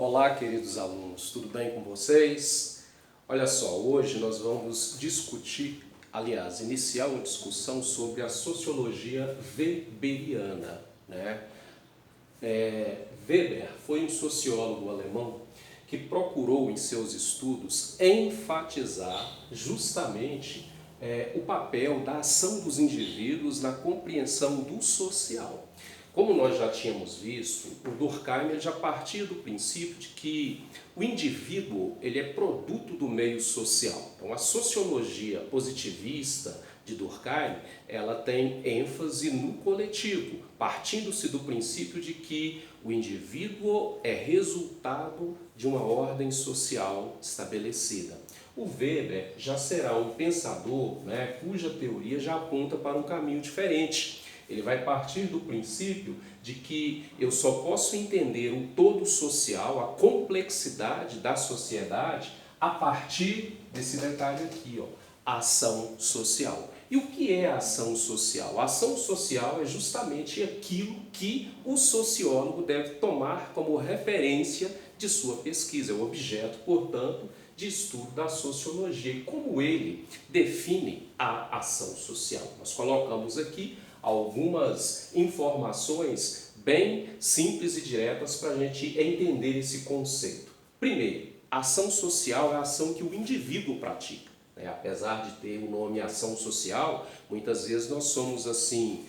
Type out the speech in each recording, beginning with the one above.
Olá, queridos alunos, tudo bem com vocês? Olha só, hoje nós vamos discutir, iniciar uma discussão sobre a sociologia weberiana, né? Weber foi um sociólogo alemão que procurou em seus estudos enfatizar justamente o papel da ação dos indivíduos na compreensão do social. Como nós já tínhamos visto, o Durkheim já partia do princípio de que o indivíduo ele é produto do meio social. Então, a sociologia positivista de Durkheim, ela tem ênfase no coletivo, partindo-se do princípio de que o indivíduo é resultado de uma ordem social estabelecida. O Weber já será um pensador, cuja teoria já aponta para um caminho diferente. Ele vai partir do princípio de que eu só posso entender o todo social, a complexidade da sociedade, a partir desse detalhe aqui, a ação social. E o que é a ação social? A ação social é justamente aquilo que o sociólogo deve tomar como referência de sua pesquisa, é o objeto, portanto, de estudo da sociologia. E como ele define a ação social? Nós colocamos aqui algumas informações bem simples e diretas para a gente entender esse conceito. Primeiro, a ação social é a ação que o indivíduo pratica. Apesar de ter o nome ação social, muitas vezes nós somos assim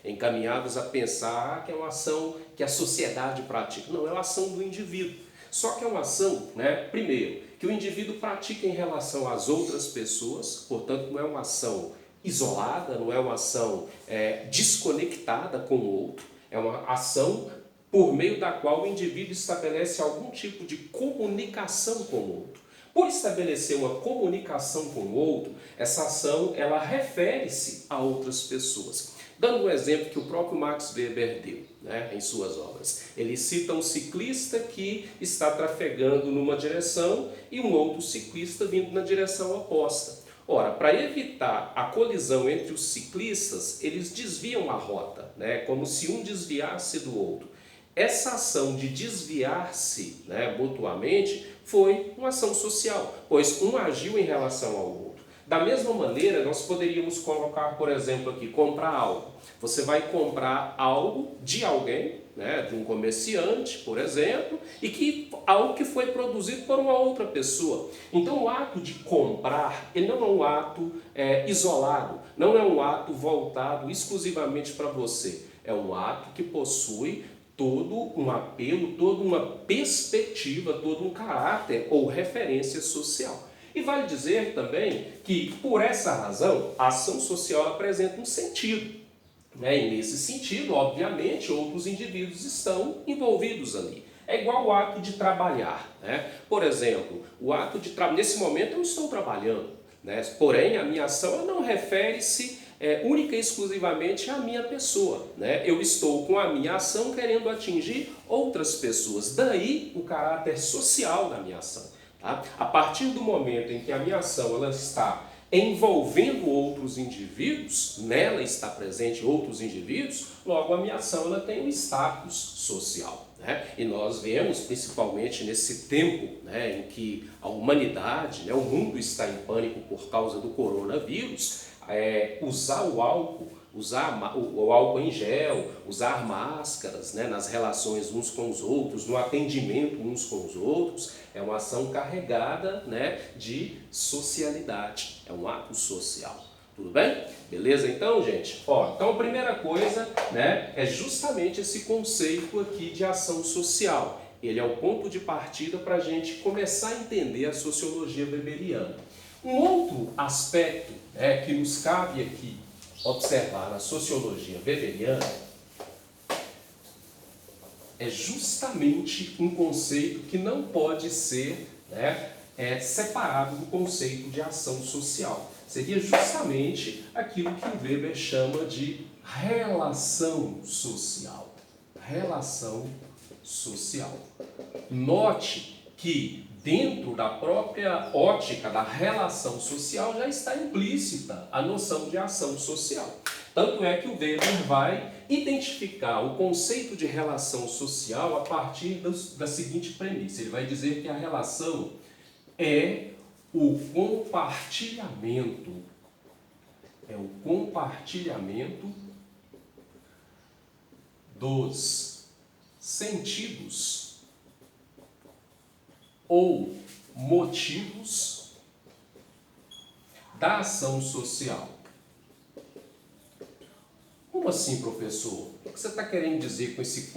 encaminhados a pensar que é uma ação que a sociedade pratica. Não, é uma ação do indivíduo. Só que é uma ação, primeiro, que o indivíduo pratica em relação às outras pessoas, portanto não é uma ação isolada, não é uma ação desconectada com o outro, é uma ação por meio da qual o indivíduo estabelece algum tipo de comunicação com o outro. Por estabelecer uma comunicação com o outro, essa ação ela refere-se a outras pessoas. Dando um exemplo que o próprio Max Weber deu em suas obras. Ele cita um ciclista que está trafegando numa direção e um outro ciclista vindo na direção oposta. Ora, para evitar a colisão entre os ciclistas, eles desviam a rota, como se um desviasse do outro. Essa ação de desviar-se mutuamente foi uma ação social, pois um agiu em relação ao outro. Da mesma maneira, nós poderíamos colocar, por exemplo, aqui, comprar algo. Você vai comprar algo de alguém, de um comerciante, por exemplo, e algo que foi produzido por uma outra pessoa. Então, o ato de comprar, ele não é um ato isolado, não é um ato voltado exclusivamente para você. É um ato que possui todo um apelo, toda uma perspectiva, todo um caráter ou referência social. E vale dizer também que, por essa razão, a ação social apresenta um sentido. E nesse sentido, obviamente, outros indivíduos estão envolvidos ali. É igual o ato de trabalhar. Por exemplo, o ato de nesse momento eu estou trabalhando, porém a minha ação ela não refere-se única e exclusivamente à minha pessoa. Eu estou com a minha ação querendo atingir outras pessoas. Daí o caráter social da minha ação. A partir do momento em que a minha ação ela está envolvendo outros indivíduos, nela está presente outros indivíduos, logo a minha ação ela tem um status social. E nós vemos, principalmente nesse tempo em que a humanidade, o mundo está em pânico por causa do coronavírus, usar o álcool, usar o álcool em gel, usar máscaras nas relações uns com os outros, no atendimento uns com os outros, é uma ação carregada de socialidade, é um ato social. Tudo bem? Beleza então, gente? Então a primeira coisa é justamente esse conceito aqui de ação social. Ele é o ponto de partida para a gente começar a entender a sociologia weberiana. Um outro aspecto que nos cabe aqui observar na sociologia weberiana é justamente um conceito que não pode ser separado do conceito de ação social. Seria justamente aquilo que o Weber chama de relação social. Relação social. Note que dentro da própria ótica da relação social já está implícita a noção de ação social. Tanto é que o Weber vai identificar o conceito de relação social a partir da seguinte premissa. Ele vai dizer que a relação é o compartilhamento. É o compartilhamento dos sentidos ou motivos da ação social. Como assim, professor? O que você está querendo dizer com esse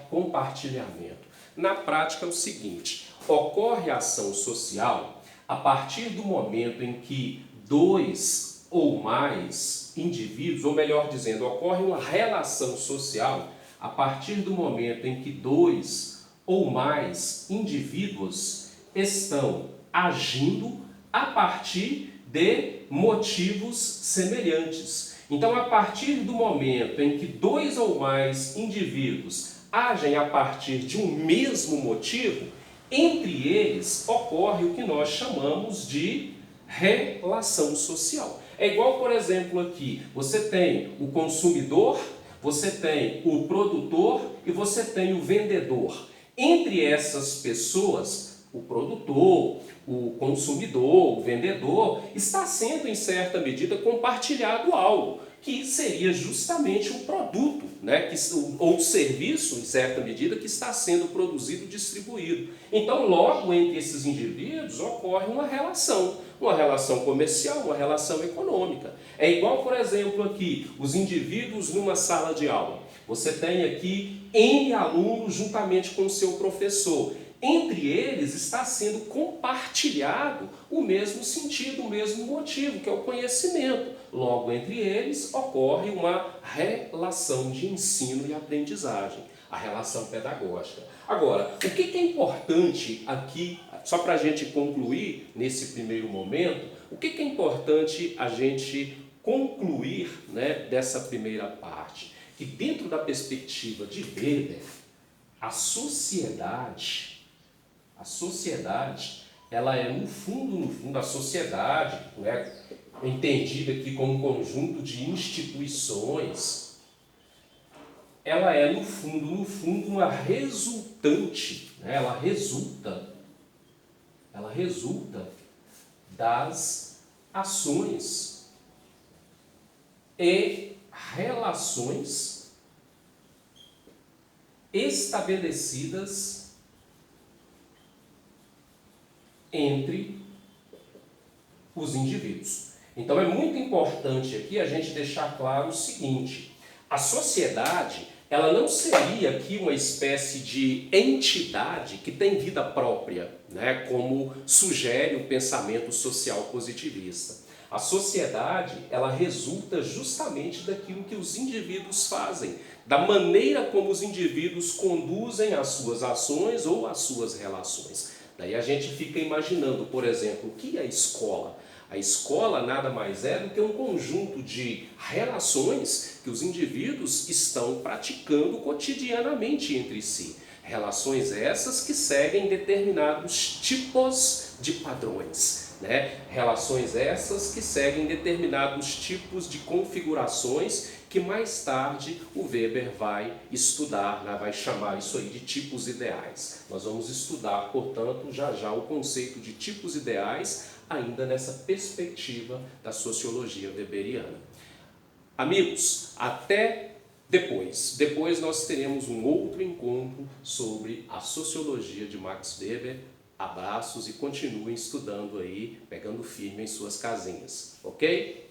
compartilhamento? Na prática é o seguinte: ocorre a ação social a partir do momento em que dois ou mais indivíduos, ou melhor dizendo, ocorre uma relação social a partir do momento em que dois ou mais indivíduos estão agindo a partir de motivos semelhantes. Então, a partir do momento em que dois ou mais indivíduos agem a partir de um mesmo motivo, entre eles ocorre o que nós chamamos de relação social. É igual, por exemplo, aqui, você tem o consumidor, você tem o produtor e você tem o vendedor. Entre essas pessoas, o produtor, o consumidor, o vendedor, está sendo, em certa medida, compartilhado algo, que seria justamente um produto, né? Ou serviço, em certa medida, que está sendo produzido e distribuído. Então, logo entre esses indivíduos, ocorre uma relação comercial, uma relação econômica. É igual, por exemplo, aqui, os indivíduos numa sala de aula. Você tem aqui N alunos juntamente com o seu professor. Entre eles está sendo compartilhado o mesmo sentido, o mesmo motivo, que é o conhecimento. Logo, entre eles ocorre uma relação de ensino e aprendizagem, a relação pedagógica. Agora, o que é importante aqui, só para a gente concluir nesse primeiro momento, o que é importante a gente concluir, né, dessa primeira parte? Que dentro da perspectiva de Weber, a sociedade, ela é no fundo, a sociedade, né, entendida aqui como um conjunto de instituições, ela é no fundo, uma resultante, né, ela resulta das ações e relações estabelecidas entre os indivíduos. Então é muito importante aqui a gente deixar claro o seguinte: a sociedade, ela não seria aqui uma espécie de entidade que tem vida própria, né, como sugere o pensamento social positivista. A sociedade, ela resulta justamente daquilo que os indivíduos fazem, da maneira como os indivíduos conduzem as suas ações ou as suas relações. Daí a gente fica imaginando, por exemplo, o que é a escola? A escola nada mais é do que um conjunto de relações que os indivíduos estão praticando cotidianamente entre si. Relações essas que seguem determinados tipos de padrões, né? Relações essas que seguem determinados tipos de configurações que mais tarde o Weber vai estudar, né? Vai chamar isso aí de tipos ideais. Nós vamos estudar, portanto, já o conceito de tipos ideais, ainda nessa perspectiva da sociologia weberiana. Amigos, até depois. Depois nós teremos um outro encontro sobre a sociologia de Max Weber. Abraços e continuem estudando aí, pegando firme em suas casinhas, ok?